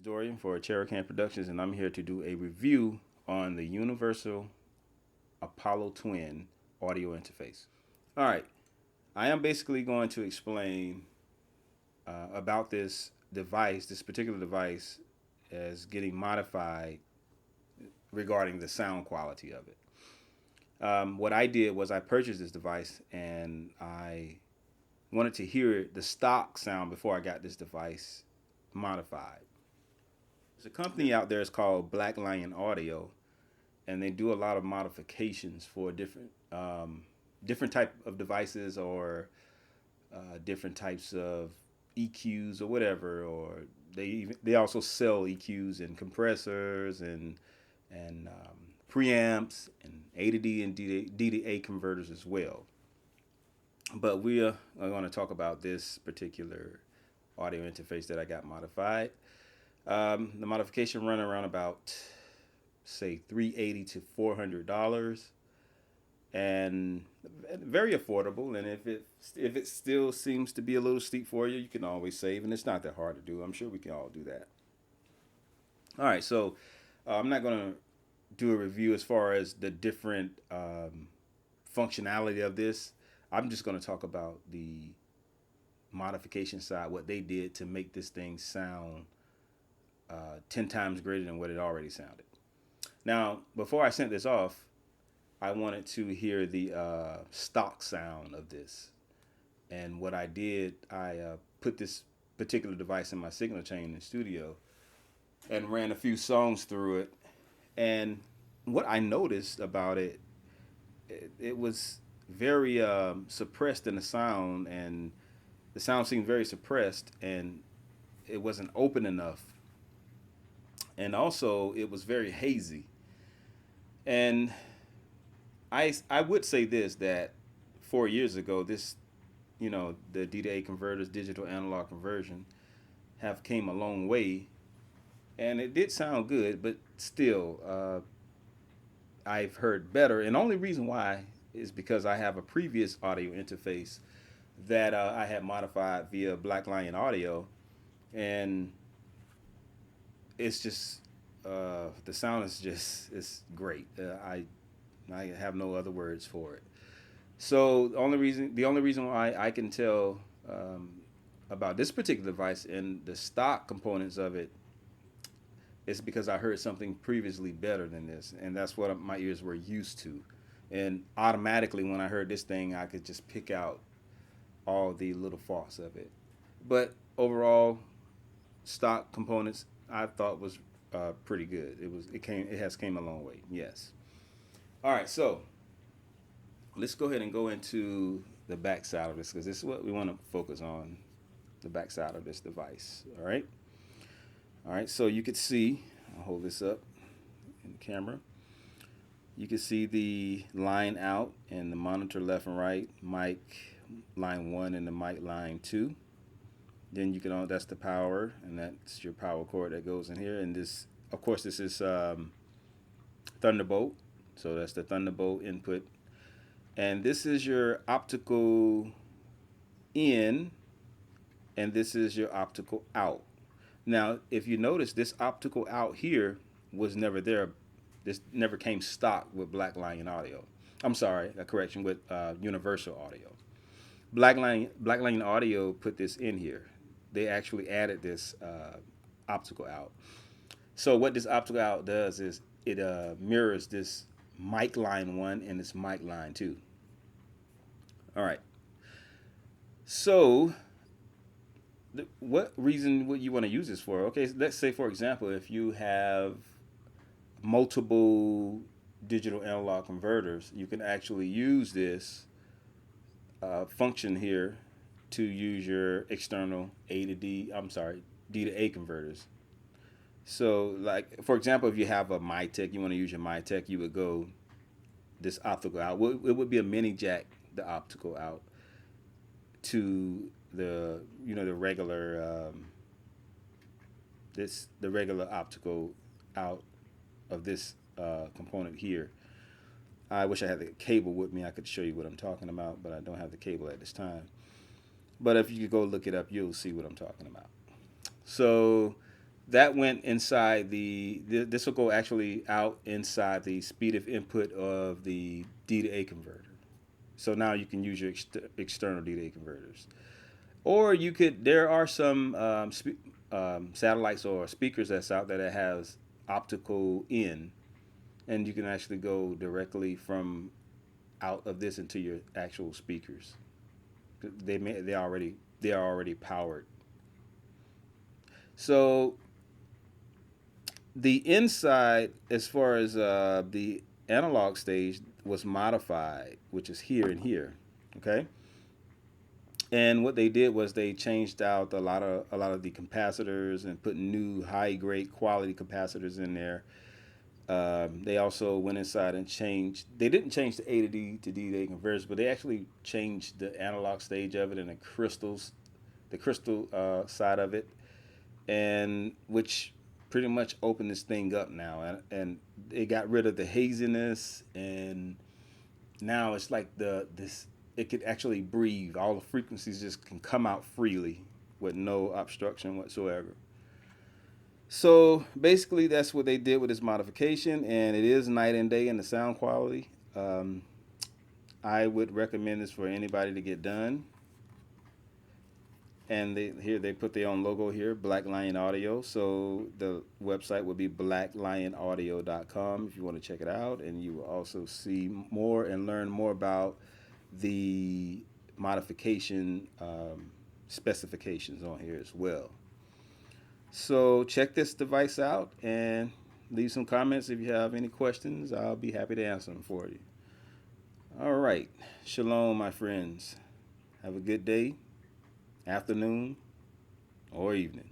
Dorian for Cherokee Productions, and I'm here to do a review on the Universal Apollo Twin audio interface. All right, I am basically going to explain about this particular device, as getting modified regarding the sound quality of it. What I did was I purchased this device and I wanted to hear the stock sound before I got this device modified. There's a company out there. It's called Black Lion Audio, and they do a lot of modifications for different type of devices, or different types of EQs or whatever. Or they also sell EQs and compressors and preamps and A to D and D to A converters as well. But we are going to talk about this particular audio interface that I got modified. The modification run around about, say, $380 to $400, and very affordable. And if it still seems to be a little steep for you, you can always save, and it's not that hard to do. I'm sure we can all do that. All right, so I'm not going to do a review as far as the different functionality of this. I'm just going to talk about the modification side, what they did to make this thing sound 10 times greater than what it already sounded. Now, before I sent this off, I wanted to hear the stock sound of this. And what I did, I put this particular device in my signal chain in the studio and ran a few songs through it. And what I noticed about it was very suppressed in the sound, and the sound seemed very suppressed, and it wasn't open enough. And also, it was very hazy. And I would say this, that 4 years ago, the D to A converters, digital analog conversion, have came a long way, and it did sound good, but still, I've heard better. And the only reason why is because I have a previous audio interface that I had modified via Black Lion Audio, and it's just the sound is just it's great. I have no other words for it. So the only reason why I can tell about this particular device and the stock components of it is because I heard something previously better than this, and that's what my ears were used to. And automatically, when I heard this thing, I could just pick out all the little faults of it. But overall, stock components I thought was pretty good. It has came a long way. Yes. All right, so let's go ahead and go into the back side of this, because this is what we want to focus on, the back side of this device. All right. All right, so you could see, I'll hold this up in the camera. You can see the line out and the monitor left and right, mic line 1 and the mic line 2. Then you can, that's the power, and that's your power cord that goes in here. And this, of course, this is Thunderbolt. So that's the Thunderbolt input. And this is your optical in, and this is your optical out. Now, if you notice, this optical out here was never there. This never came stock with Black Lion Audio. I'm sorry, a correction, with Universal Audio. Black Lion Audio put this in here. They actually added this optical out. So what this optical out does is it mirrors this mic line 1 and this mic line 2. All right. So what reason would you want to use this for? Okay, let's say, for example, if you have multiple digital analog converters, you can actually use this function here to use your external D to A converters. So, like, for example, if you have a MyTech, you want to use your MyTech, you would go this optical out. It would be a mini jack, the optical out, to the the regular the regular optical out of this component here. I wish I had the cable with me. I could show you what I'm talking about, but I don't have the cable at this time. But if you go look it up, you'll see what I'm talking about. So that went inside this will go actually out inside the speed of input of the D to A converter. So now you can use your external D to A converters. Or you could, there are some satellites or speakers that's out there that has optical in, and you can actually go directly from out of this into your actual speakers. They are already powered. So the inside, as far as the analog stage, was modified, which is here and here. Okay. And what they did was they changed out a lot of the capacitors and put new high grade quality capacitors in there. They also went inside and changed. They didn't change the A to D to D to A converters, but they actually changed the analog stage of it and the crystal side of it, and which pretty much opened this thing up now. And they got rid of the haziness, and now it's like this. It could actually breathe. All the frequencies just can come out freely with no obstruction whatsoever. So basically, that's what they did with this modification, and it is night and day in the sound quality. I would recommend this for anybody to get done. And here they put their own logo here, Black Lion Audio. So the website would be blacklionaudio.com if you want to check it out, and you will also see more and learn more about the modification specifications on here as well. So check this device out and leave some comments if you have any questions. I'll be happy to answer them for you. All right. Shalom, my friends. Have a good day, afternoon, or evening.